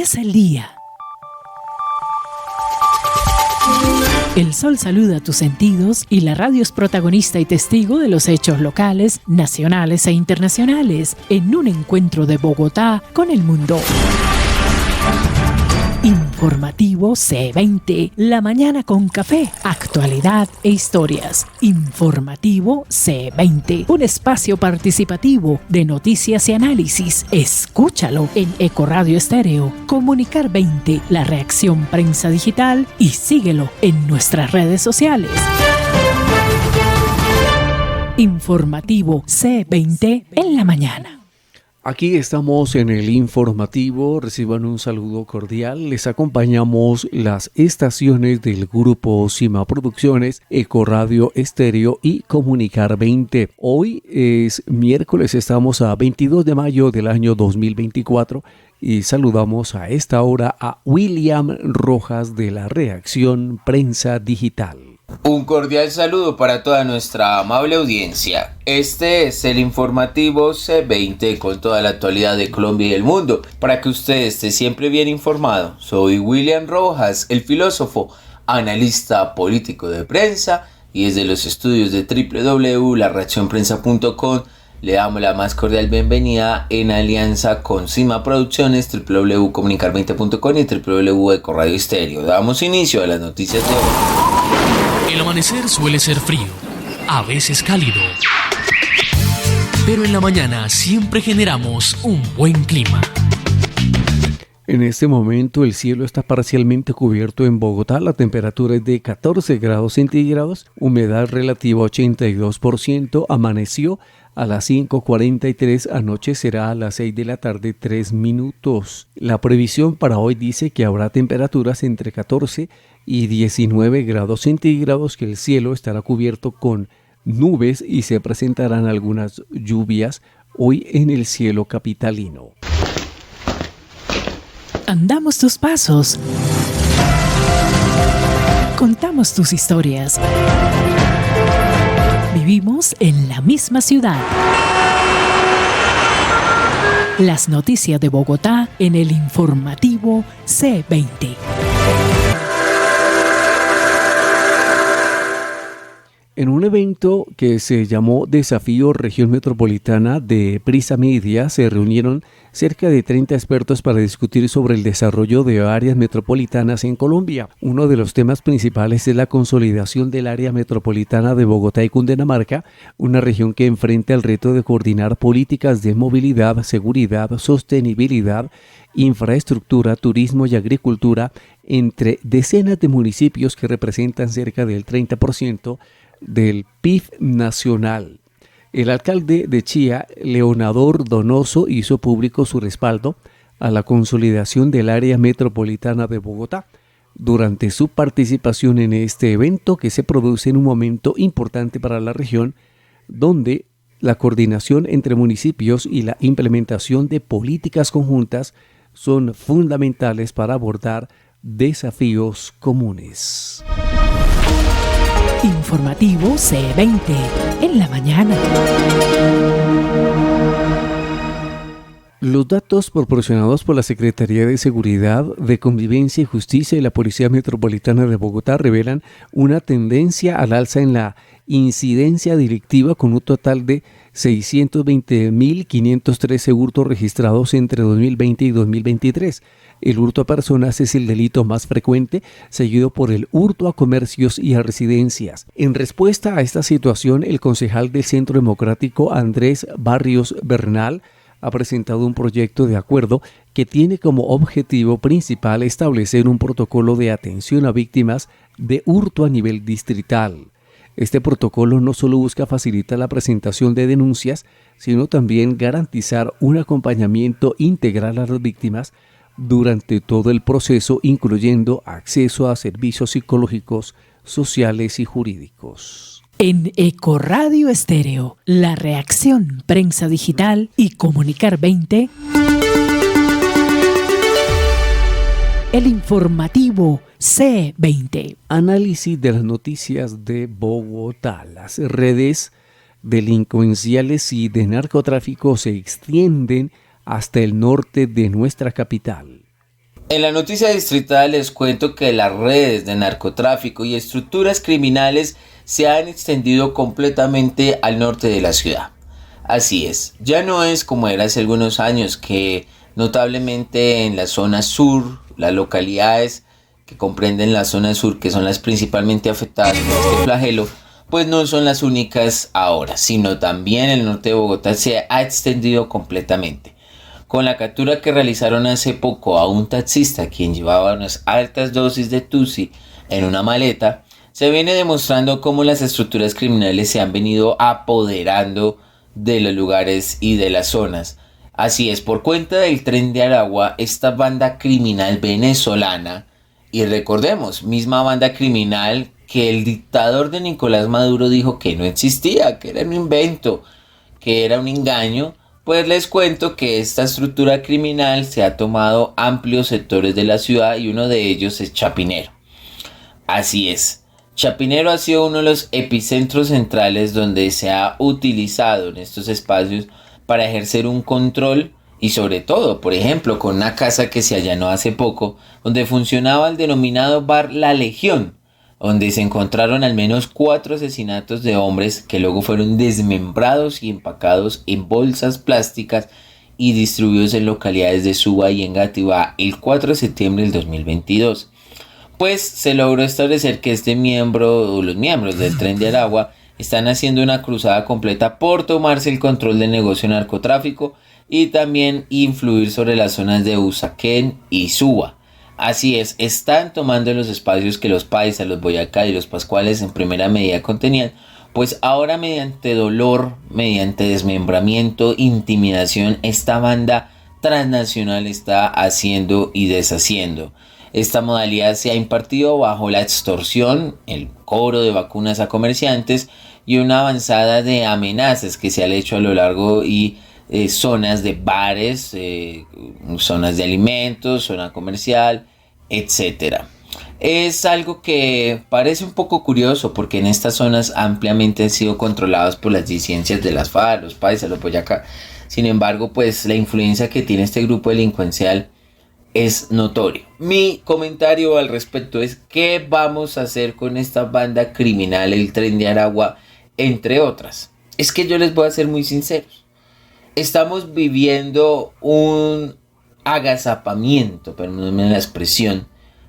Empieza el día. El sol saluda tus sentidos y la radio es protagonista y testigo de los hechos locales, nacionales e internacionales en un encuentro de Bogotá con el mundo. Informativo C20, la mañana con café, actualidad e historias. Informativo C20, un espacio participativo de noticias y análisis. Escúchalo en Ecoradio Estéreo, Comunicar 20, la reacción prensa digital y síguelo en nuestras redes sociales. Informativo C20 en la mañana. Aquí estamos en el informativo, reciban un saludo cordial, les acompañamos las estaciones del grupo Cima Producciones, Ecoradio Estéreo y Comunicar 20. Hoy es miércoles, estamos a 22 de mayo del año 2024 y saludamos a esta hora a William Rojas de la Reacción Prensa Digital. Un cordial saludo para toda nuestra amable audiencia. Este es el informativo C20 con toda la actualidad de Colombia y el mundo. Para que usted esté siempre bien informado, soy William Rojas, el filósofo, analista político de prensa, y desde los estudios de www.lareaccionprensa.com le damos la más cordial bienvenida en alianza con Cima Producciones, www.comunicar20.com y www.ecoradio Estéreo. Damos inicio a las noticias de hoy. El amanecer suele ser frío, a veces cálido, pero en la mañana siempre generamos un buen clima. En este momento el cielo está parcialmente cubierto en Bogotá, la temperatura es de 14 grados centígrados, humedad relativa 82%, amaneció a las 5:43, anochecerá a las 6 de la tarde 3 minutos. La previsión para hoy dice que habrá temperaturas entre 14 y 19 grados centígrados, que el cielo estará cubierto con nubes y se presentarán algunas lluvias hoy en el cielo capitalino. Andamos tus pasos. Contamos tus historias. Vivimos en la misma ciudad. Las noticias de Bogotá en el informativo C20. En un evento que se llamó Desafío Región Metropolitana de Prisa Media, se reunieron cerca de 30 expertos para discutir sobre el desarrollo de áreas metropolitanas en Colombia. Uno de los temas principales es la consolidación del área metropolitana de Bogotá y Cundinamarca, una región que enfrenta el reto de coordinar políticas de movilidad, seguridad, sostenibilidad, infraestructura, turismo y agricultura entre decenas de municipios que representan cerca del 30% del PIB nacional. El alcalde de Chía, Leonador Donoso, hizo público su respaldo a la consolidación del área metropolitana de Bogotá durante su participación en este evento que se produce en un momento importante para la región, donde la coordinación entre municipios y la implementación de políticas conjuntas son fundamentales para abordar desafíos comunes. Informativo C20 en la mañana. Los datos proporcionados por la Secretaría de Seguridad, de Convivencia y Justicia y la Policía Metropolitana de Bogotá revelan una tendencia al alza en la incidencia delictiva, con un total de 620.513 hurtos registrados entre 2020 y 2023. El hurto a personas es el delito más frecuente, seguido por el hurto a comercios y a residencias. En respuesta a esta situación, el concejal del Centro Democrático, Andrés Barrios Bernal, ha presentado un proyecto de acuerdo que tiene como objetivo principal establecer un protocolo de atención a víctimas de hurto a nivel distrital. Este protocolo no solo busca facilitar la presentación de denuncias, sino también garantizar un acompañamiento integral a las víctimas durante todo el proceso, incluyendo acceso a servicios psicológicos, sociales y jurídicos. En Ecoradio Estéreo, la reacción prensa digital y Comunicar 20, el informativo C20. Análisis de las noticias de Bogotá. Las redes delincuenciales y de narcotráfico se extienden hasta el norte de nuestra capital. En la noticia distrital les cuento que las redes de narcotráfico y estructuras criminales se han extendido completamente al norte de la ciudad. Así es, ya no es como era hace algunos años que notablemente en la zona sur, las localidades que comprenden la zona sur, que son las principalmente afectadas por este flagelo, pues no son las únicas ahora, sino también el norte de Bogotá se ha extendido completamente. Con la captura que realizaron hace poco a un taxista quien llevaba unas altas dosis de tusi en una maleta, se viene demostrando cómo las estructuras criminales se han venido apoderando de los lugares y de las zonas. Así es, por cuenta del Tren de Aragua, esta banda criminal venezolana, y recordemos, misma banda criminal que el dictador de Nicolás Maduro dijo que no existía, que era un invento, que era un engaño, pues les cuento que esta estructura criminal se ha tomado amplios sectores de la ciudad y uno de ellos es Chapinero. Así es. Chapinero ha sido uno de los epicentros centrales donde se ha utilizado en estos espacios para ejercer un control y sobre todo, por ejemplo, con una casa que se allanó hace poco, donde funcionaba el denominado bar La Legión, donde se encontraron al menos 4 asesinatos de hombres que luego fueron desmembrados y empacados en bolsas plásticas y distribuidos en localidades de Suba y Engativá el 4 de septiembre del 2022. Pues se logró establecer que este miembro o los miembros del Tren de Aragua están haciendo una cruzada completa por tomarse el control del negocio narcotráfico y también influir sobre las zonas de Usaquén y Suba. Así es, están tomando los espacios que los paisas, los Boyacá y los Pascuales en primera medida contenían, pues ahora mediante dolor, mediante desmembramiento, intimidación, esta banda transnacional está haciendo y deshaciendo. Esta modalidad se ha impartido bajo la extorsión, el cobro de vacunas a comerciantes y una avanzada de amenazas que se ha hecho a lo largo y zonas de bares, zonas de alimentos, zona comercial, etc. Es algo que parece un poco curioso porque en estas zonas ampliamente han sido controladas por las disidencias de las FARC, los paisas, los Boyacá. Sin embargo, pues la influencia que tiene este grupo delincuencial es notorio. Mi comentario al respecto es ¿qué vamos a hacer con esta banda criminal, el Tren de Aragua, entre otras? Es que yo les voy a ser muy sinceros. Estamos viviendo un agazapamiento, perdónenme la expresión,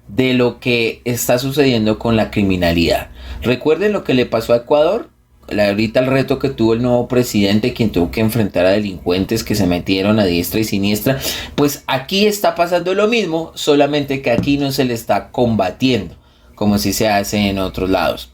de lo que está sucediendo con la criminalidad. Recuerden lo que le pasó a Ecuador. Ahorita el reto que tuvo el nuevo presidente, quien tuvo que enfrentar a delincuentes que se metieron a diestra y siniestra, pues aquí está pasando lo mismo, solamente que aquí no se le está combatiendo como si se hace en otros lados.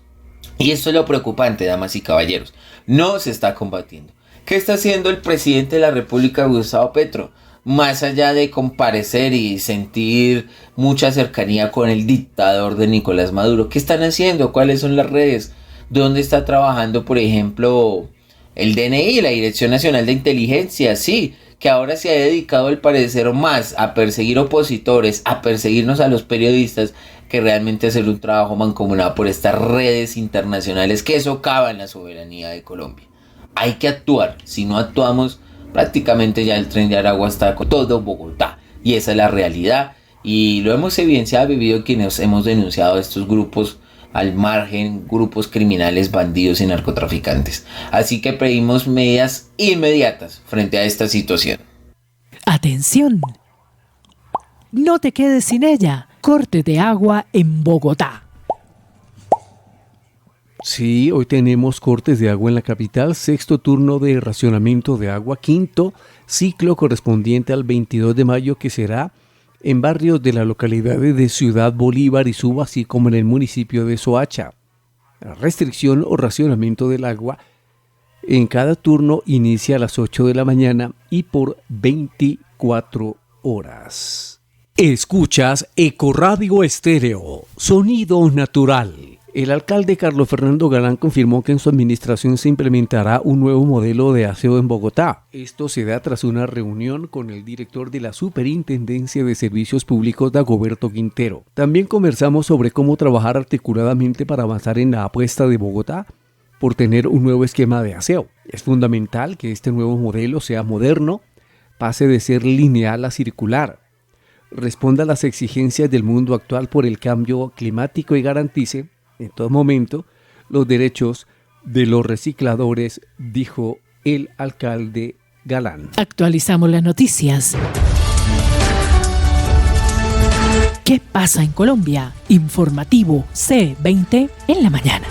Y esto es lo preocupante, damas y caballeros, no se está combatiendo. ¿Qué está haciendo el presidente de la República, Gustavo Petro? Más allá de comparecer y sentir mucha cercanía con el dictador de Nicolás Maduro, ¿qué están haciendo? ¿Cuáles son las redes? ¿Dónde está trabajando, por ejemplo, el DNI, la Dirección Nacional de Inteligencia? Sí, que ahora se ha dedicado al parecer más a perseguir opositores, a perseguirnos a los periodistas, que realmente hacer un trabajo mancomunado por estas redes internacionales que socavan la soberanía de Colombia. Hay que actuar, si no actuamos, prácticamente ya el Tren de Aragua está con todo Bogotá, y esa es la realidad, y lo hemos evidenciado, vivido quienes hemos denunciado a estos grupos al margen, grupos criminales, bandidos y narcotraficantes. Así que pedimos medidas inmediatas frente a esta situación. Atención, no te quedes sin ella. Corte de agua en Bogotá. Sí, hoy tenemos cortes de agua en la capital, 6º turno de racionamiento de agua, 5º ciclo correspondiente al 22 de mayo que será en barrios de las localidades de Ciudad Bolívar y Suba, así como en el municipio de Soacha. La restricción o racionamiento del agua en cada turno inicia a las 8 de la mañana y por 24 horas. Escuchas Ecoradio Estéreo, sonido natural. El alcalde Carlos Fernando Galán confirmó que en su administración se implementará un nuevo modelo de aseo en Bogotá. Esto se da tras una reunión con el director de la Superintendencia de Servicios Públicos, Dagoberto Quintero. También conversamos sobre cómo trabajar articuladamente para avanzar en la apuesta de Bogotá por tener un nuevo esquema de aseo. Es fundamental que este nuevo modelo sea moderno, pase de ser lineal a circular. responda a las exigencias del mundo actual por el cambio climático y garantice, en todo momento, los derechos de los recicladores, dijo el alcalde Galán. Actualizamos las noticias. ¿Qué pasa en Colombia? Informativo C20 en la mañana.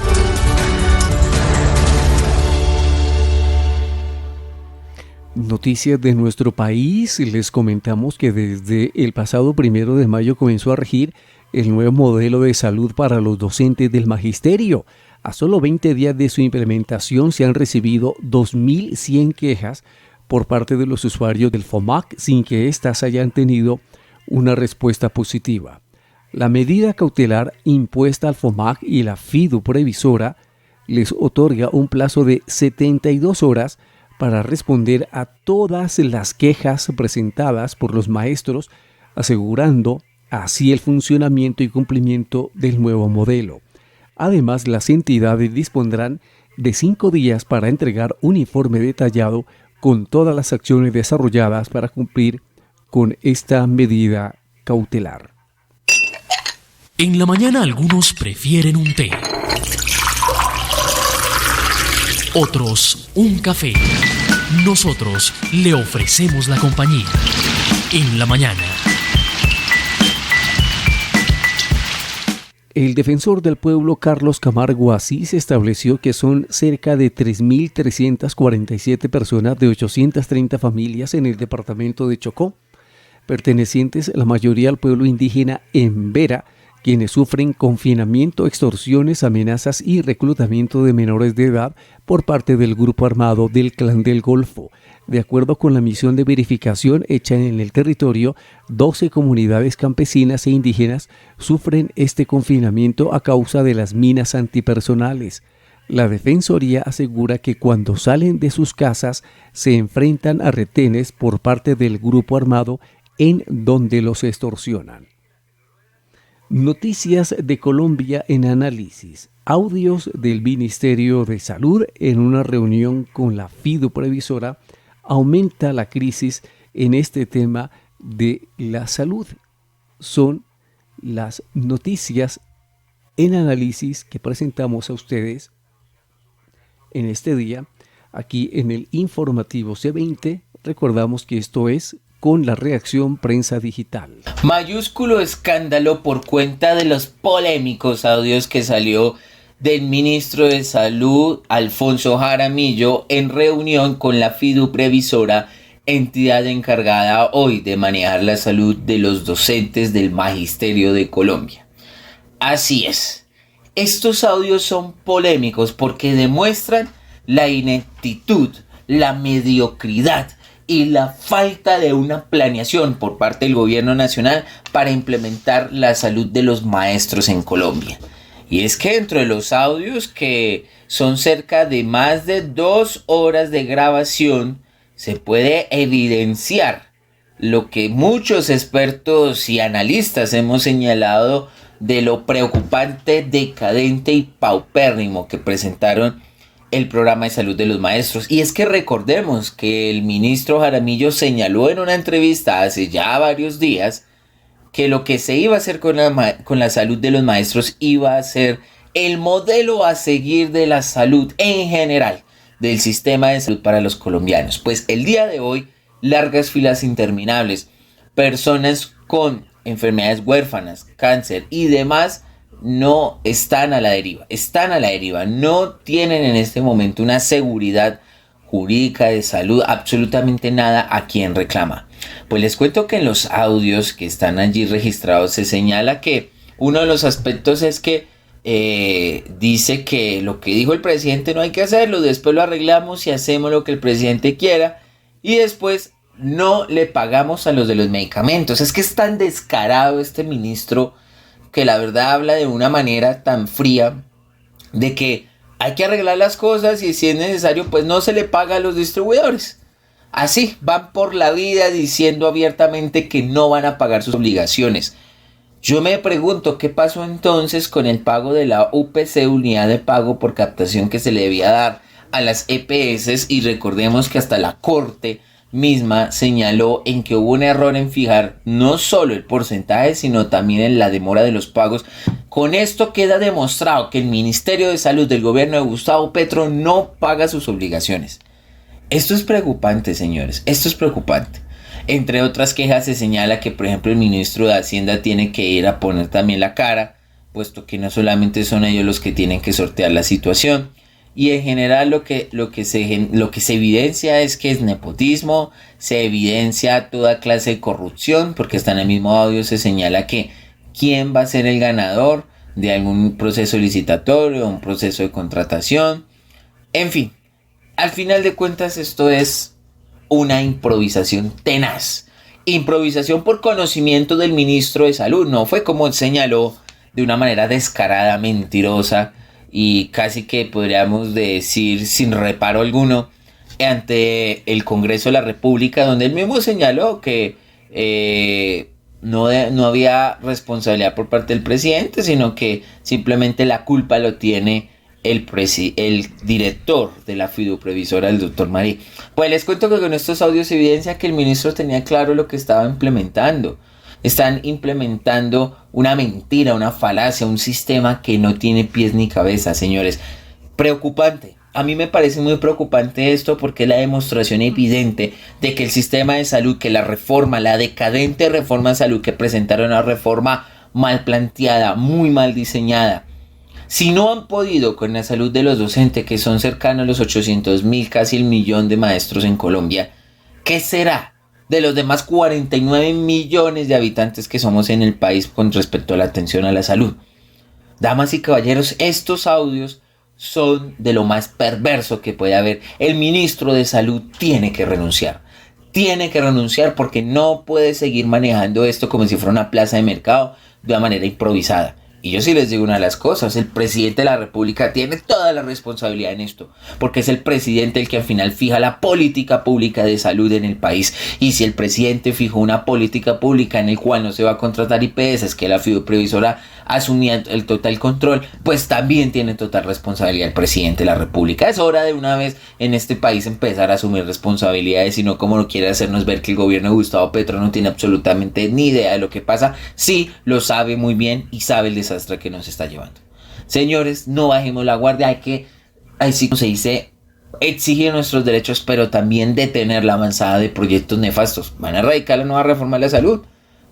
Noticias de nuestro país. Les comentamos que desde el pasado 1 de mayo comenzó a regir el nuevo modelo de salud para los docentes del magisterio. A solo 20 días de su implementación se han recibido 2.100 quejas por parte de los usuarios del FOMAC sin que éstas hayan tenido una respuesta positiva. La medida cautelar impuesta al FOMAC y la FIDU previsora les otorga un plazo de 72 horas para responder a todas las quejas presentadas por los maestros, asegurando así el funcionamiento y cumplimiento del nuevo modelo. Además, las entidades dispondrán de 5 días para entregar un informe detallado con todas las acciones desarrolladas para cumplir con esta medida cautelar. En la mañana algunos prefieren un té, otros un café. Nosotros le ofrecemos la compañía. En la mañana. El defensor del pueblo Carlos Camargo Asís estableció que son cerca de 3.347 personas de 830 familias en el departamento de Chocó, pertenecientes la mayoría al pueblo indígena Embera, quienes sufren confinamiento, extorsiones, amenazas y reclutamiento de menores de edad por parte del grupo armado del Clan del Golfo. De acuerdo con la misión de verificación hecha en el territorio, 12 comunidades campesinas e indígenas sufren este confinamiento a causa de las minas antipersonales. La Defensoría asegura que cuando salen de sus casas se enfrentan a retenes por parte del grupo armado en donde los extorsionan. Noticias de Colombia en análisis. Audios del Ministerio de Salud en una reunión con la FIDU previsora. Aumenta la crisis en este tema de la salud. Son las noticias en análisis que presentamos a ustedes en este día, aquí en el informativo C20. Recordamos que esto es con la reacción Prensa Digital. Mayúsculo escándalo por cuenta de los polémicos audios que salió del ministro de Salud, Alfonso Jaramillo, en reunión con la FIDU previsora, entidad encargada hoy de manejar la salud de los docentes del Magisterio de Colombia. Así es, estos audios son polémicos porque demuestran la ineptitud, la mediocridad y la falta de una planeación por parte del gobierno nacional para implementar la salud de los maestros en Colombia. Y es que dentro de los audios, que son cerca de más de 2 horas de grabación, se puede evidenciar lo que muchos expertos y analistas hemos señalado de lo preocupante, decadente y paupérrimo que presentaron el programa de salud de los maestros. Y es que recordemos que el ministro Jaramillo señaló en una entrevista hace ya varios días que lo que se iba a hacer con la salud de los maestros iba a ser el modelo a seguir de la salud en general, del sistema de salud para los colombianos. Pues el día de hoy, largas filas interminables, personas con enfermedades huérfanas, cáncer y demás, no están a la deriva, no tienen en este momento una seguridad jurídica de salud, absolutamente nada a quien reclama. Pues les cuento que en los audios que están allí registrados se señala que uno de los aspectos es que dice que lo que dijo el presidente no hay que hacerlo, después lo arreglamos y hacemos lo que el presidente quiera y después no le pagamos a los de los medicamentos. Es que es tan descarado este ministro que la verdad habla de una manera tan fría de que hay que arreglar las cosas y si es necesario pues no se le paga a los distribuidores. Así van por la vida diciendo abiertamente que no van a pagar sus obligaciones. Yo me pregunto qué pasó entonces con el pago de la UPC, unidad de pago por captación, que se le debía dar a las EPS, y recordemos que hasta la Corte misma señaló en que hubo un error en fijar no solo el porcentaje, sino también en la demora de los pagos. Con esto queda demostrado que el Ministerio de Salud del gobierno de Gustavo Petro no paga sus obligaciones. Esto es preocupante, señores, esto es preocupante. Entre otras quejas se señala que, por ejemplo, el ministro de Hacienda tiene que ir a poner también la cara, puesto que no solamente son ellos los que tienen que sortear la situación. Y en general lo que se evidencia es que es nepotismo, se evidencia toda clase de corrupción, porque hasta en el mismo audio se señala que quién va a ser el ganador de algún proceso licitatorio, un proceso de contratación. En fin, al final de cuentas esto es una improvisación tenaz. Improvisación por conocimiento del ministro de Salud. No fue como señaló de una manera descarada, mentirosa y casi que podríamos decir sin reparo alguno ante el Congreso de la República, donde él mismo señaló que no había responsabilidad por parte del presidente, sino que simplemente la culpa lo tiene el director de la fiduprevisora, el doctor Marí. Pues les cuento que con estos audios se evidencia que el ministro tenía claro lo que estaba implementando. Están implementando una mentira, una falacia, un sistema que no tiene pies ni cabeza, señores. Preocupante. A mí me parece muy preocupante esto porque es la demostración evidente de que el sistema de salud, que la reforma, la decadente reforma de salud que presentaron, una reforma mal planteada, muy mal diseñada. Si no han podido con la salud de los docentes, que son cercanos a los 800,000, casi el millón de maestros en Colombia, ¿qué será de los demás 49 millones de habitantes que somos en el país con respecto a la atención a la salud? Damas y caballeros, estos audios son de lo más perverso que puede haber. El ministro de Salud tiene que renunciar. Tiene que renunciar porque no puede seguir manejando esto como si fuera una plaza de mercado de una manera improvisada. Y yo sí les digo una de las cosas, el presidente de la República tiene toda la responsabilidad en esto, porque es el presidente el que al final fija la política pública de salud en el país. Y si el presidente fijó una política pública en el cual no se va a contratar IPS, que la fiduprevisora asumía el total control, pues también tiene total responsabilidad el presidente de la República. Es hora de una vez en este país empezar a asumir responsabilidades, y no como lo quiere hacernos ver que el gobierno de Gustavo Petro no tiene absolutamente ni idea de lo que pasa. Sí, lo sabe muy bien y sabe el desastre que nos está llevando. Señores, no bajemos la guardia, hay que, así como se dice, exigir nuestros derechos, pero también detener la avanzada de proyectos nefastos. Van a erradicar la nueva reforma de la salud.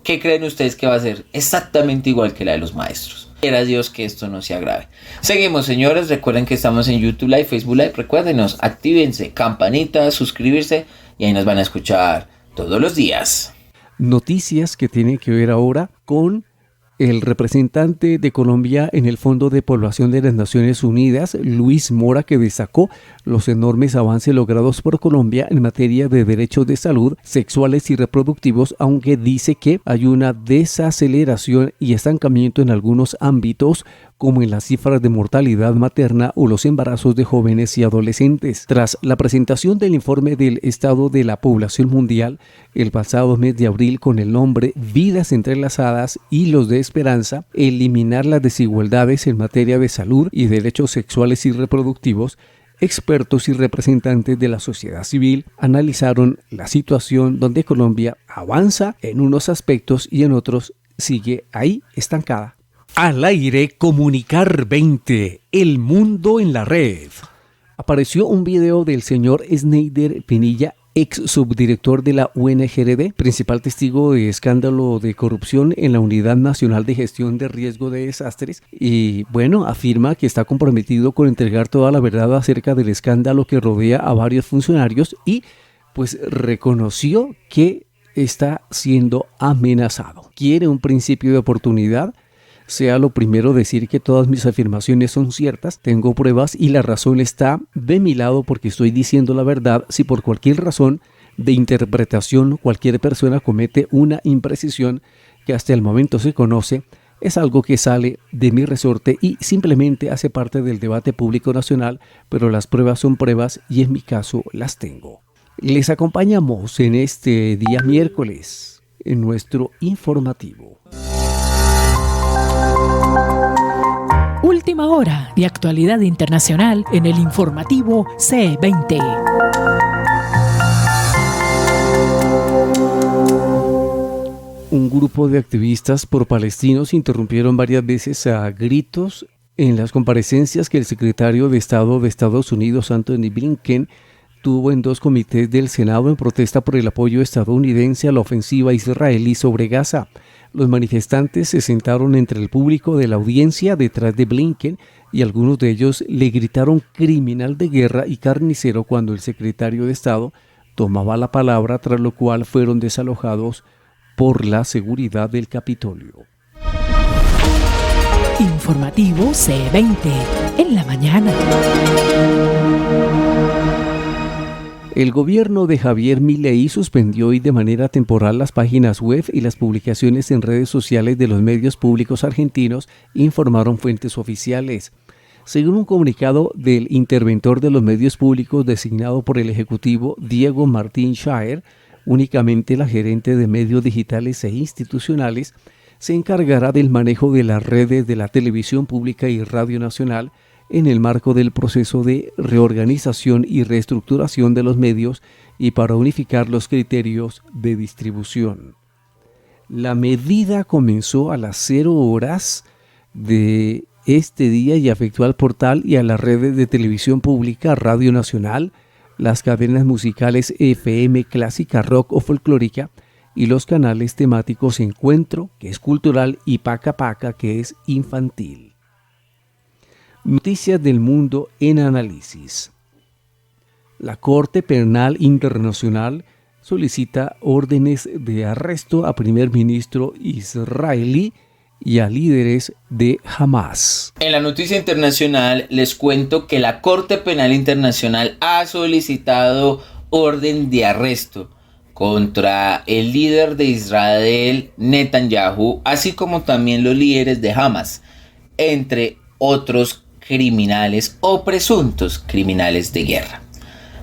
¿Qué creen ustedes que va a ser? Exactamente igual que la de los maestros. Quiera Dios que esto no se agrave. Seguimos, señores. Recuerden que estamos en YouTube Live, Facebook Live. Recuérdenos, actívense, campanita, suscribirse y ahí nos van a escuchar todos los días. Noticias que tienen que ver ahora con el representante de Colombia en el Fondo de Población de las Naciones Unidas, Luis Mora, que destacó los enormes avances logrados por Colombia en materia de derechos de salud sexuales y reproductivos, aunque dice que hay una desaceleración y estancamiento en algunos ámbitos, como en las cifras de mortalidad materna o los embarazos de jóvenes y adolescentes. Tras la presentación del informe del Estado de la Población Mundial el pasado mes de abril con el nombre Vidas Entrelazadas, Hilos de Esperanza, eliminar las desigualdades en materia de salud y derechos sexuales y reproductivos, expertos y representantes de la sociedad civil analizaron la situación donde Colombia avanza en unos aspectos y en otros sigue ahí estancada. Al aire Comunicar 20, el mundo en la red. Apareció un video del señor Snyder Pinilla, ex subdirector de la UNGRD, principal testigo de escándalo de corrupción en la Unidad Nacional de Gestión de Riesgo de Desastres, y bueno, afirma que está comprometido con entregar toda la verdad acerca del escándalo que rodea a varios funcionarios y pues reconoció que está siendo amenazado. Quiere un principio de oportunidad. Sea lo primero decir que todas mis afirmaciones son ciertas, tengo pruebas y la razón está de mi lado porque estoy diciendo la verdad. Si por cualquier razón de interpretación cualquier persona comete una imprecisión que hasta el momento se conoce, es algo que sale de mi resorte y simplemente hace parte del debate público nacional, pero las pruebas son pruebas y en mi caso las tengo. Les acompañamos en este día miércoles en nuestro informativo. Última hora de actualidad internacional en el informativo C20. Un grupo de activistas pro-palestinos interrumpieron varias veces a gritos en las comparecencias que el secretario de Estado de Estados Unidos, Anthony Blinken, tuvo en 2 comités del Senado en protesta por el apoyo estadounidense a la ofensiva israelí sobre Gaza. Los manifestantes se sentaron entre el público de la audiencia detrás de Blinken y algunos de ellos le gritaron criminal de guerra y carnicero cuando el secretario de Estado tomaba la palabra, tras lo cual fueron desalojados por la seguridad del Capitolio. Informativo C20 en la mañana. El gobierno de Javier Milei suspendió hoy de manera temporal las páginas web y las publicaciones en redes sociales de los medios públicos argentinos, informaron fuentes oficiales. Según un comunicado del interventor de los medios públicos designado por el Ejecutivo, Diego Martín Schaer, únicamente la gerente de medios digitales e institucionales se encargará del manejo de las redes de la televisión pública y Radio Nacional en el marco del proceso de reorganización y reestructuración de los medios y para unificar los criterios de distribución. La medida comenzó a las 0 horas de este día y afectó al portal y a las redes de televisión pública, Radio Nacional, las cadenas musicales FM, clásica, rock o folclórica, y los canales temáticos Encuentro, que es cultural, y Paca Paca, que es infantil. Noticias del mundo en análisis. La Corte Penal Internacional solicita órdenes de arresto a primer ministro israelí y a líderes de Hamas. En la noticia internacional les cuento que la Corte Penal Internacional ha solicitado orden de arresto contra el líder de Israel, Netanyahu, así como también los líderes de Hamas, entre otros criminales o presuntos criminales de guerra.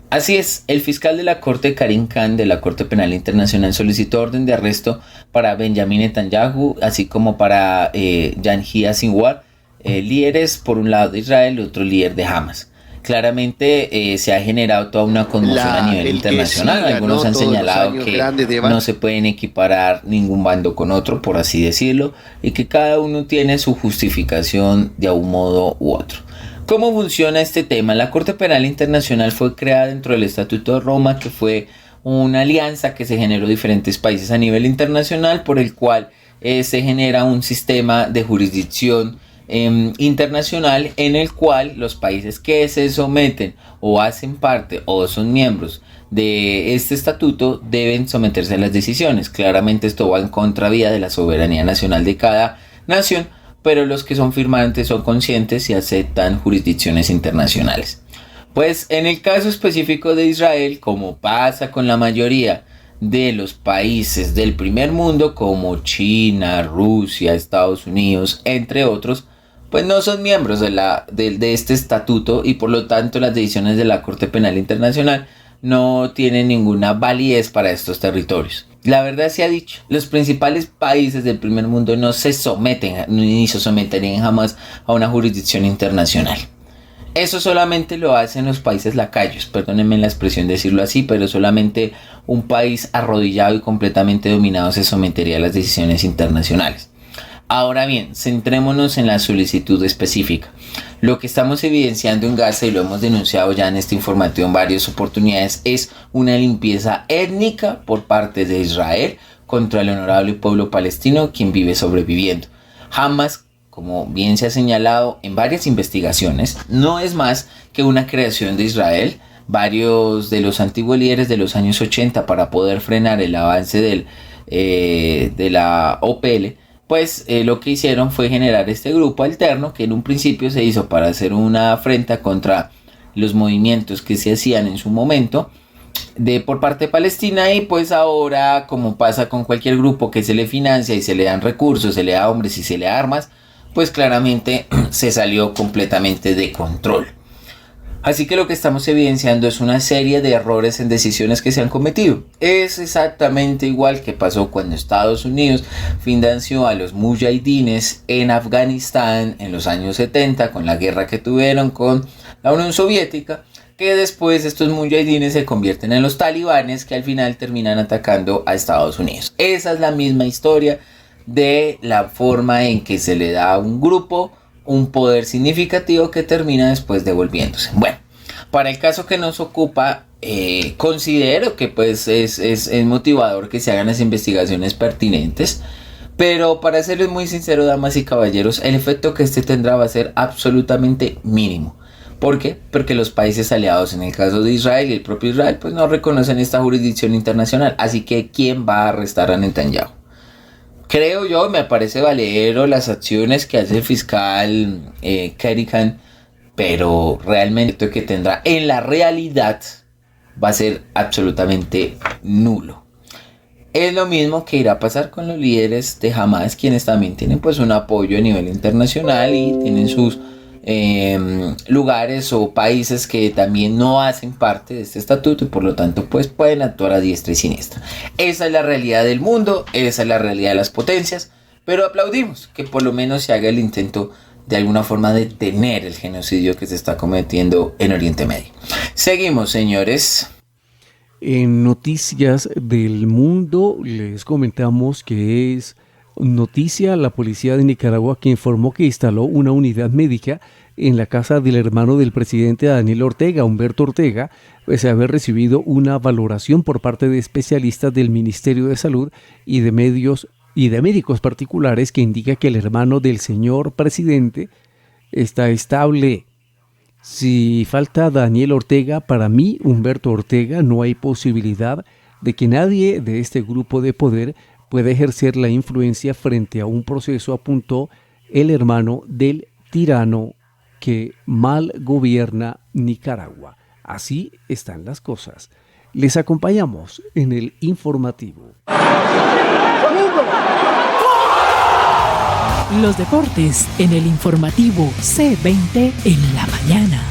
Así es, el fiscal de la Corte, Karim Khan, de la Corte Penal Internacional, solicitó orden de arresto para Benjamin Netanyahu, así como para Yahya Sinwar, líderes por un lado de Israel y otro líder de Hamas. Claramente se ha generado toda una conmoción a nivel internacional. Algunos han señalado que no se pueden equiparar ningún bando con otro, por así decirlo, y que cada uno tiene su justificación de un modo u otro. ¿Cómo funciona este tema? La Corte Penal Internacional fue creada dentro del Estatuto de Roma, que fue una alianza que se generó diferentes países a nivel internacional, por el cual se genera un sistema de jurisdicción internacional en el cual los países que se someten o hacen parte o son miembros de este estatuto deben someterse a las decisiones. Claramente esto va en contravía de la soberanía nacional de cada nación, pero los que son firmantes son conscientes y aceptan jurisdicciones internacionales. Pues en el caso específico de Israel, como pasa con la mayoría de los países del primer mundo como China, Rusia, Estados Unidos, entre otros, pues no son miembros de este estatuto y por lo tanto las decisiones de la Corte Penal Internacional no tienen ninguna validez para estos territorios. La verdad se ha dicho, los principales países del primer mundo no se someten ni se someterían jamás a una jurisdicción internacional. Eso solamente lo hacen los países lacayos, perdónenme la expresión decirlo así, pero solamente un país arrodillado y completamente dominado se sometería a las decisiones internacionales. Ahora bien, centrémonos en la solicitud específica. Lo que estamos evidenciando en Gaza, y lo hemos denunciado ya en este informativo en varias oportunidades, es una limpieza étnica por parte de Israel contra el honorable pueblo palestino, quien vive sobreviviendo. Hamas, como bien se ha señalado en varias investigaciones, no es más que una creación de Israel. Varios de los antiguos líderes de los años 80, para poder frenar el avance de la OPL, pues lo que hicieron fue generar este grupo alterno que en un principio se hizo para hacer una afrenta contra los movimientos que se hacían en su momento por parte de Palestina, y pues ahora, como pasa con cualquier grupo que se le financia y se le dan recursos, se le da hombres y se le da armas, pues claramente se salió completamente de control. Así que lo que estamos evidenciando es una serie de errores en decisiones que se han cometido. Es exactamente igual que pasó cuando Estados Unidos financió a los mujahidines en Afganistán en los años 70 con la guerra que tuvieron con la Unión Soviética. que después estos mujahidines se convierten en los talibanes que al final terminan atacando a Estados Unidos. Esa es la misma historia de la forma en que se le da a un grupo un poder significativo que termina después devolviéndose. Bueno, para el caso que nos ocupa, considero que pues es motivador que se hagan las investigaciones pertinentes, pero para serles muy sincero, damas y caballeros, el efecto que este tendrá va a ser absolutamente mínimo. ¿Por qué? Porque los países aliados, en el caso de Israel y el propio Israel, pues no reconocen esta jurisdicción internacional. Así que ¿quién va a arrestar a Netanyahu? Creo yo, me parece valero las acciones que hace el fiscal Kerikan, pero realmente lo que tendrá en la realidad va a ser absolutamente nulo. Es lo mismo que irá a pasar con los líderes de Hamas, quienes también tienen pues un apoyo a nivel internacional y tienen sus lugares o países que también no hacen parte de este estatuto y por lo tanto pues pueden actuar a diestra y siniestra. Esa es la realidad del mundo, esa es la realidad de las potencias, pero aplaudimos que por lo menos se haga el intento de alguna forma de detener el genocidio que se está cometiendo en Oriente Medio. Seguimos, señores. En noticias del mundo les comentamos que es noticia la policía de Nicaragua que informó que instaló una unidad médica en la casa del hermano del presidente Daniel Ortega, Humberto Ortega, pese a haber recibido una valoración por parte de especialistas del Ministerio de Salud y de médicos particulares que indica que el hermano del señor presidente está estable. Si falta Daniel Ortega, para mí, Humberto Ortega, no hay posibilidad de que nadie de este grupo de poder pueda ejercer la influencia frente a un proceso, apuntó el hermano del tirano que mal gobierna Nicaragua. Así están las cosas. Les acompañamos en el informativo. Los deportes en el informativo C20 en la mañana.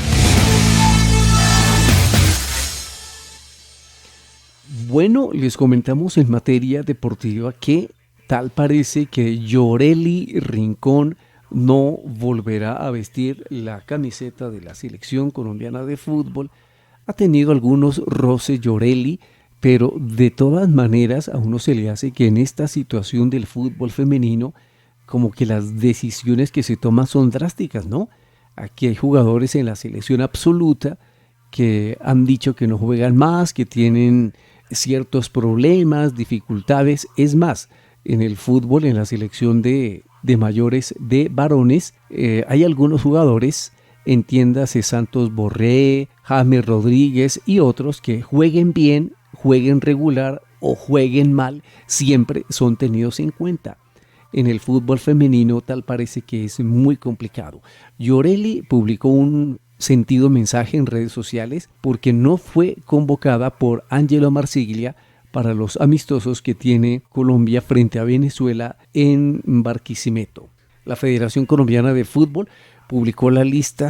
Bueno, les comentamos en materia deportiva que tal parece que Yoreli Rincón no volverá a vestir la camiseta de la selección colombiana de fútbol. Ha tenido algunos roces Yoreli, pero de todas maneras a uno se le hace que en esta situación del fútbol femenino como que las decisiones que se toman son drásticas, ¿no? Aquí hay jugadores en la selección absoluta que han dicho que no juegan más, que tienen ciertos problemas, dificultades. Es más, en el fútbol, en la selección de mayores de varones, hay algunos jugadores, entiéndase Santos Borré, James Rodríguez y otros que jueguen bien, jueguen regular o jueguen mal, siempre son tenidos en cuenta. En el fútbol femenino tal parece que es muy complicado. Yoreli publicó un sentido mensaje en redes sociales porque no fue convocada por Ángelo Marsiglia para los amistosos que tiene Colombia frente a Venezuela en Barquisimeto. La Federación Colombiana de Fútbol publicó la lista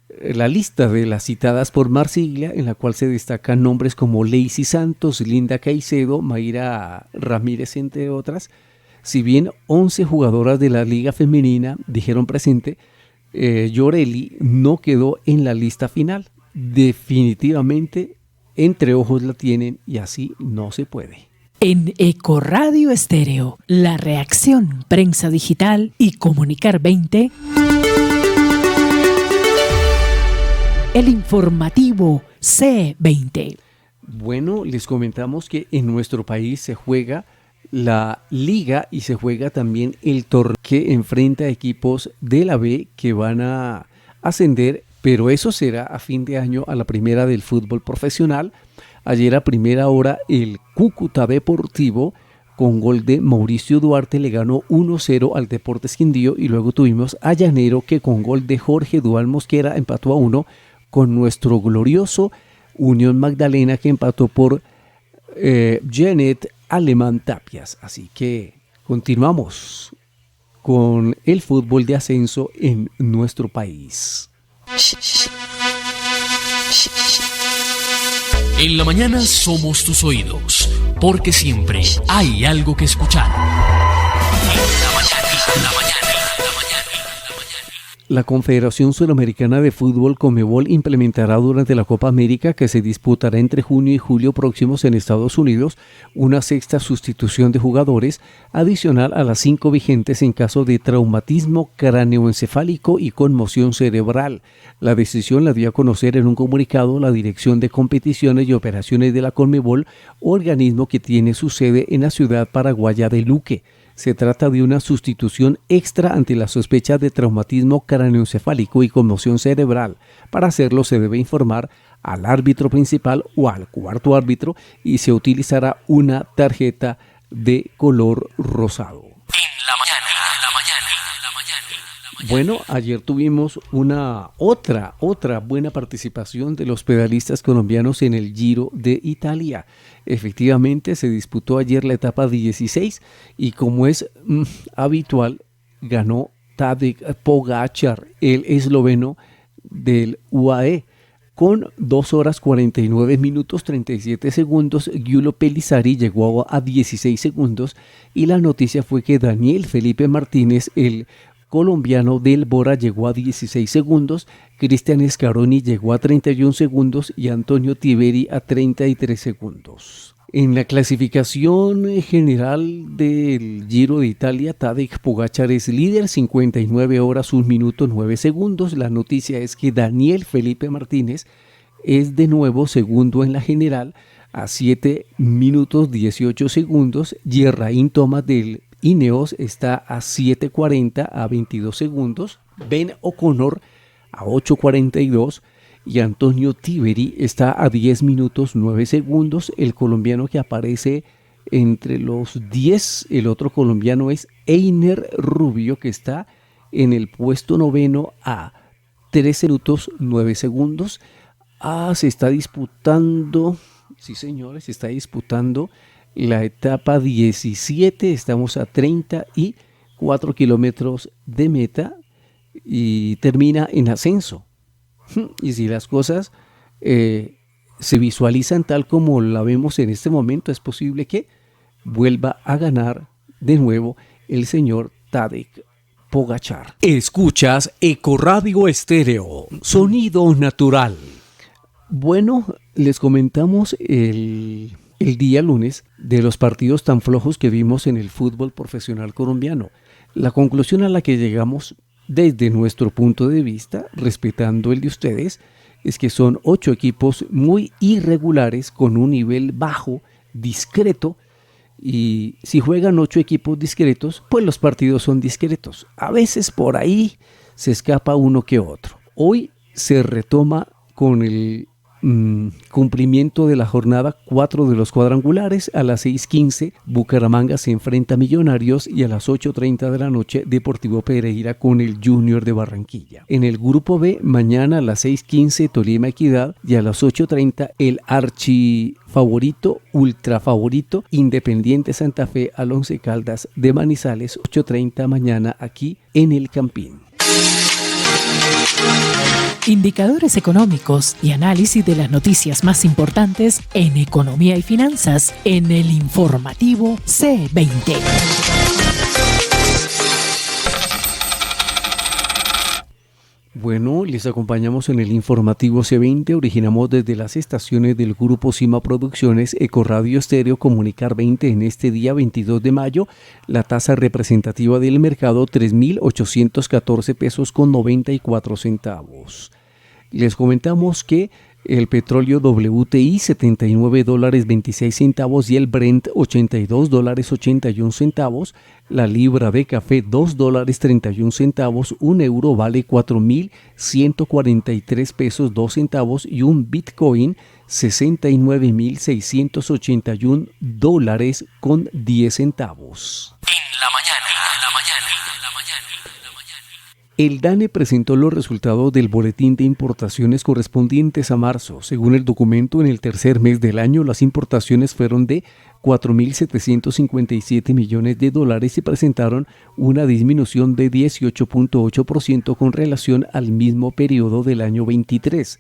de las citadas por Marsiglia, en la cual se destacan nombres como Lacey Santos, Linda Caicedo, Mayra Ramírez, entre otras. Si bien 11 jugadoras de la Liga Femenina dijeron presente, Yoreli no quedó en la lista final. Definitivamente, entre ojos la tienen y así no se puede. En Ecoradio Estéreo, la reacción, prensa digital y Comunicar 20, el informativo C20. Bueno, les comentamos que en nuestro país se juega la liga y se juega también el torneo que enfrenta a equipos de la B que van a ascender, pero eso será a fin de año a la primera del fútbol profesional. Ayer a primera hora el Cúcuta Deportivo con gol de Mauricio Duarte le ganó 1-0 al Deportes Quindío y luego tuvimos a Llanero que con gol de Jorge Dual Mosquera empató a 1 con nuestro glorioso Unión Magdalena que empató por Janet Alemán Tapias. Así que continuamos con el fútbol de ascenso en nuestro país. En la mañana somos tus oídos, porque siempre hay algo que escuchar. La Confederación Suramericana de Fútbol Conmebol implementará durante la Copa América, que se disputará entre junio y julio próximos en Estados Unidos, una sexta sustitución de jugadores adicional a las 5 vigentes en caso de traumatismo cráneoencefálico y conmoción cerebral. La decisión la dio a conocer en un comunicado la Dirección de Competiciones y Operaciones de la Conmebol, organismo que tiene su sede en la ciudad paraguaya de Luque. Se trata de una sustitución extra ante la sospecha de traumatismo cráneoencefálico y conmoción cerebral. Para hacerlo se debe informar al árbitro principal o al cuarto árbitro y se utilizará una tarjeta de color rosado. Bueno, ayer tuvimos otra buena participación de los pedalistas colombianos en el Giro de Italia. Efectivamente, se disputó ayer la etapa 16 y, como es habitual, ganó Tadej Pogačar, el esloveno del UAE, con 2 horas 49 minutos 37 segundos. Giulio Pellizzari llegó a 16 segundos y la noticia fue que Daniel Felipe Martínez, el colombiano del Bora, llegó a 16 segundos, Cristian Scaroni llegó a 31 segundos y Antonio Tiberi a 33 segundos. En la clasificación general del Giro de Italia, Tadej Pogačar es líder, 59 horas 1 minuto 9 segundos. La noticia es que Daniel Felipe Martínez es de nuevo segundo en la general a 7 minutos 18 segundos. Geraint Thomas del Ineos está a 7:40 a 22 segundos, Ben O'Connor a 8:42 y Antonio Tiberi está a 10 minutos 9 segundos. El colombiano que aparece entre los 10, el otro colombiano es Einer Rubio, que está en el puesto 9 a 13 minutos 9 segundos. Se está disputando, sí señores, se está disputando la etapa 17, estamos a 34 kilómetros de meta y termina en ascenso. Y si las cosas se visualizan tal como la vemos en este momento, es posible que vuelva a ganar de nuevo el señor Tadej Pogačar. Escuchas Ecoradio Estéreo, sonido natural. Bueno, les comentamos el día lunes de los partidos tan flojos que vimos en el fútbol profesional colombiano. La conclusión a la que llegamos desde nuestro punto de vista, respetando el de ustedes, es que son 8 equipos muy irregulares con un nivel bajo, discreto, y si juegan 8 equipos discretos, pues los partidos son discretos. A veces por ahí se escapa uno que otro. Hoy se retoma con el cumplimiento de la jornada 4 de los cuadrangulares. A las 6:15 Bucaramanga se enfrenta a Millonarios y a las 8:30 de la noche Deportivo Pereira con el Junior de Barranquilla. En el grupo B, mañana a las 6:15 Tolima Equidad y a las 8:30 el archifavorito, ultrafavorito Independiente Santa Fe al Once Caldas de Manizales, 8:30 mañana aquí en el Campín. Indicadores económicos y análisis de las noticias más importantes en economía y finanzas en el informativo C20. Bueno, les acompañamos en el informativo C20. Originamos desde las estaciones del Grupo Cima Producciones, Ecoradio Estéreo, Comunicar 20 en este día 22 de mayo. La tasa representativa del mercado, 3.814 pesos con 94 centavos. Les comentamos que el petróleo WTI $79.26 y el Brent $82.81. La libra de café $2.31. Un euro vale 4.143 pesos 2 centavos y un Bitcoin $69.681 con 10 centavos. El DANE presentó los resultados del boletín de importaciones correspondientes a marzo. Según el documento, en el tercer mes del año, las importaciones fueron de $4.757 millones y presentaron una disminución de 18.8% con relación al mismo periodo del año 23.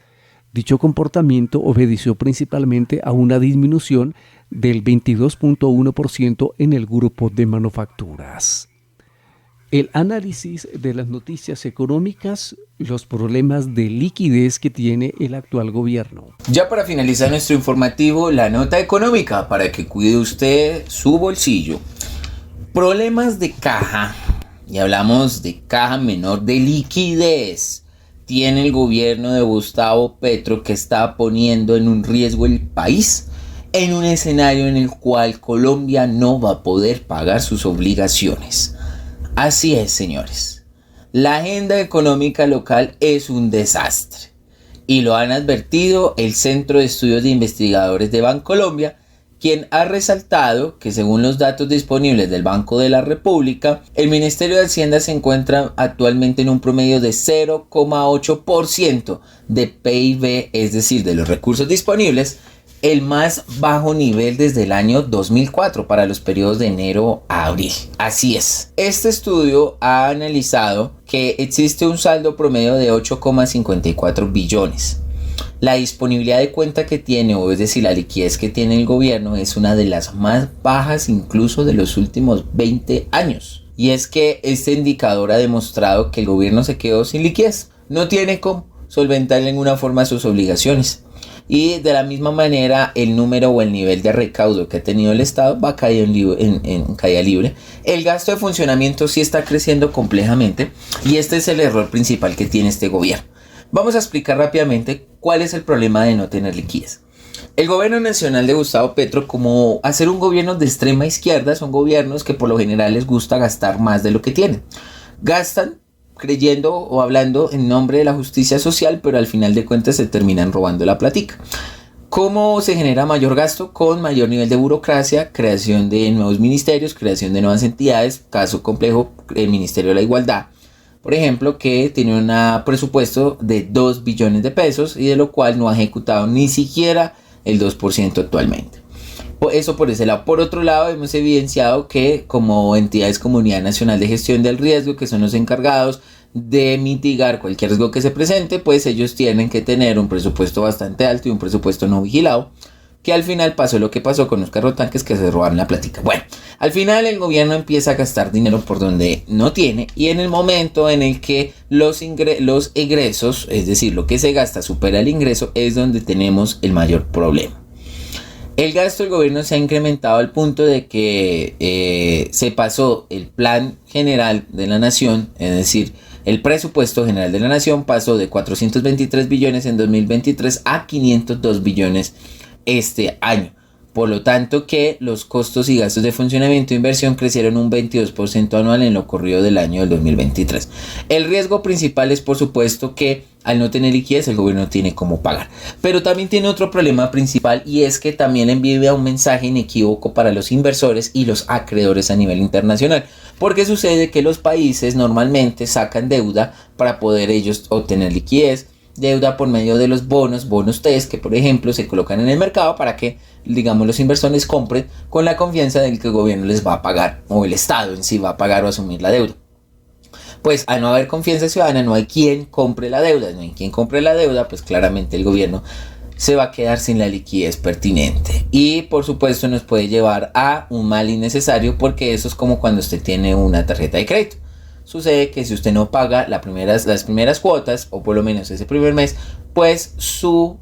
Dicho comportamiento obedeció principalmente a una disminución del 22.1% en el grupo de manufacturas. el análisis de las noticias económicas, los problemas de liquidez que tiene el actual gobierno. Ya para finalizar nuestro informativo, la nota económica para que cuide usted su bolsillo. Problemas de caja, y hablamos de caja menor de liquidez, tiene el gobierno de Gustavo Petro, que está poniendo en un riesgo el país en un escenario en el cual Colombia no va a poder pagar sus obligaciones. Así es, señores. La agenda económica local es un desastre y lo han advertido el Centro de Estudios de Investigadores de Bancolombia, quien ha resaltado que según los datos disponibles del Banco de la República, el Ministerio de Hacienda se encuentra actualmente en un promedio de 0,8% de PIB, es decir, de los recursos disponibles, el más bajo nivel desde el año 2004 para los periodos de enero a abril. Así es. Este estudio ha analizado que existe un saldo promedio de 8,54 billones. La disponibilidad de cuenta que tiene, o es decir, la liquidez que tiene el gobierno, es una de las más bajas incluso de los últimos 20 años. Y es que este indicador ha demostrado que el gobierno se quedó sin liquidez. No tiene cómo solventar de ninguna forma sus obligaciones. Y de la misma manera el número o el nivel de recaudo que ha tenido el Estado va a caer en caída libre. El gasto de funcionamiento sí está creciendo complejamente y este es el error principal que tiene este gobierno. Vamos a explicar rápidamente cuál es el problema de no tener liquidez. El gobierno nacional de Gustavo Petro, como hacer un gobierno de extrema izquierda, son gobiernos que por lo general les gusta gastar más de lo que tienen. Gastan creyendo o hablando en nombre de la justicia social, pero al final de cuentas se terminan robando la platica. ¿Cómo se genera mayor gasto? Con mayor nivel de burocracia, creación de nuevos ministerios, creación de nuevas entidades. Caso complejo, el Ministerio de la Igualdad, por ejemplo, que tiene un presupuesto de 2 billones de pesos y de lo cual no ha ejecutado ni siquiera el 2% actualmente. Eso por ese lado. Por otro lado, hemos evidenciado que como entidades como Unidad Nacional de Gestión del Riesgo, que son los encargados de mitigar cualquier riesgo que se presente, pues ellos tienen que tener un presupuesto bastante alto y un presupuesto no vigilado, que al final pasó lo que pasó con los carrotanques que se robaron la plática. Bueno, al final el gobierno empieza a gastar dinero por donde no tiene y en el momento en el que los egresos, es decir, lo que se gasta supera el ingreso, es donde tenemos el mayor problema. El gasto del gobierno se ha incrementado al punto de que se pasó el plan general de la nación, es decir, el presupuesto general de la nación pasó de 423 billones en 2023 a 502 billones este año. Por lo tanto que los costos y gastos de funcionamiento e inversión crecieron un 22% anual en lo corrido del año del 2023. El riesgo principal es por supuesto que al no tener liquidez el gobierno no tiene cómo pagar. Pero también tiene otro problema principal y es que también envía un mensaje inequívoco para los inversores y los acreedores a nivel internacional. Porque sucede que los países normalmente sacan deuda para poder ellos obtener liquidez. Deuda por medio de los bonos TES que por ejemplo se colocan en el mercado para que digamos los inversores compren con la confianza de que el gobierno les va a pagar o el Estado en sí va a pagar o asumir la deuda. Pues al no haber confianza ciudadana no hay quien compre la deuda, no hay quien compre la deuda, pues claramente el gobierno se va a quedar sin la liquidez pertinente y por supuesto nos puede llevar a un mal innecesario porque eso es como cuando usted tiene una tarjeta de crédito. Sucede que si usted no paga las primeras cuotas, o por lo menos ese primer mes, pues su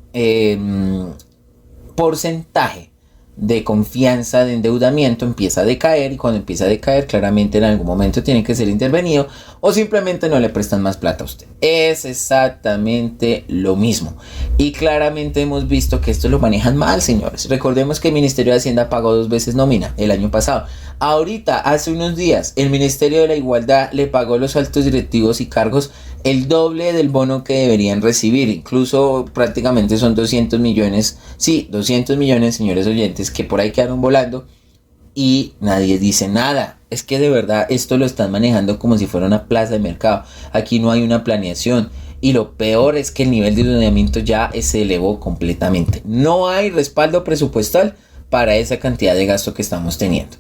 porcentaje de confianza de endeudamiento empieza a decaer y cuando empieza a decaer claramente en algún momento tiene que ser intervenido o simplemente no le prestan más plata a usted. Es exactamente lo mismo y claramente hemos visto que esto lo manejan mal, señores. Recordemos que el Ministerio de Hacienda pagó 2 veces nómina el año pasado. Ahorita, hace unos días, el Ministerio de la Igualdad le pagó a los altos directivos y cargos el doble del bono que deberían recibir. Incluso prácticamente son 200 millones. Sí, 200 millones, señores oyentes, que por ahí quedaron volando y nadie dice nada. Es que de verdad esto lo están manejando como si fuera una plaza de mercado. Aquí no hay una planeación. Y lo peor es que el nivel de endeudamiento ya se elevó completamente. No hay respaldo presupuestal para esa cantidad de gasto que estamos teniendo.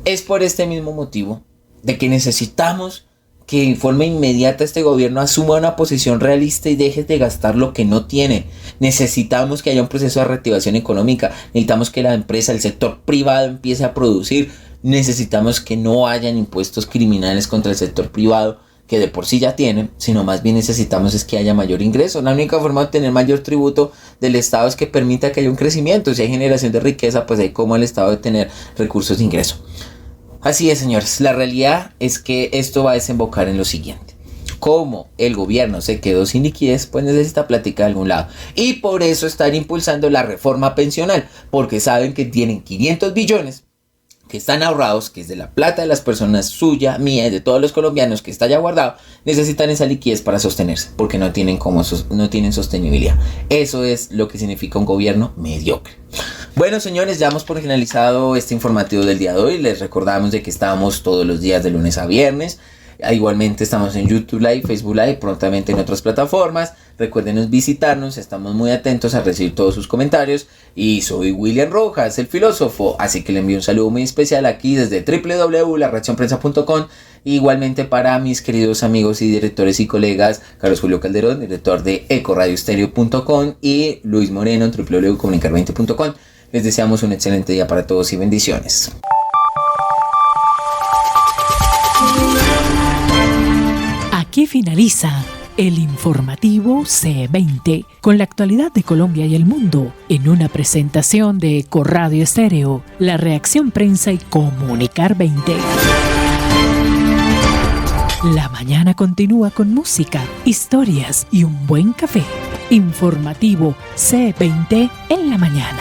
Es por este mismo motivo de que necesitamos que en forma inmediata este gobierno asuma una posición realista y deje de gastar lo que no tiene. Necesitamos que haya un proceso de reactivación económica. Necesitamos que la empresa, el sector privado empiece a producir. necesitamos que no hayan impuestos criminales contra el sector privado, que de por sí ya tienen, sino más bien necesitamos es que haya mayor ingreso. La única forma de obtener mayor tributo del Estado es que permita que haya un crecimiento. Si hay generación de riqueza, pues hay como el Estado de tener recursos de ingreso. Así es, señores, la realidad es que esto va a desembocar en lo siguiente. Como el gobierno se quedó sin liquidez, pues necesita platicar de algún lado. Y por eso están impulsando la reforma pensional, porque saben que tienen 500 billones que están ahorrados, que es de la plata de las personas, suya, mía y de todos los colombianos que está ya guardado. Necesitan esa liquidez para sostenerse, porque no tienen sostenibilidad. Eso es lo que significa un gobierno mediocre. Bueno, señores, ya hemos por finalizado este informativo del día de hoy. Les recordamos de que estamos todos los días de lunes a viernes. Igualmente estamos en YouTube Live, Facebook Live, prontamente en otras plataformas. Recuerden visitarnos, estamos muy atentos a recibir todos sus comentarios. Y soy William Rojas, el filósofo, así que le envío un saludo muy especial aquí desde www.laredaccionprensa.com. Igualmente para mis queridos amigos y directores y colegas, Carlos Julio Calderón, director de ecoradiostereo.com, y Luis Moreno en www.comunicar20.com. Les deseamos un excelente día para todos y bendiciones. Aquí finaliza el informativo C20 con la actualidad de Colombia y el mundo en una presentación de Ecoradio Estéreo, La Reacción Prensa y Comunicar 20. La mañana continúa con música, historias y un buen café. Informativo C20 en la mañana.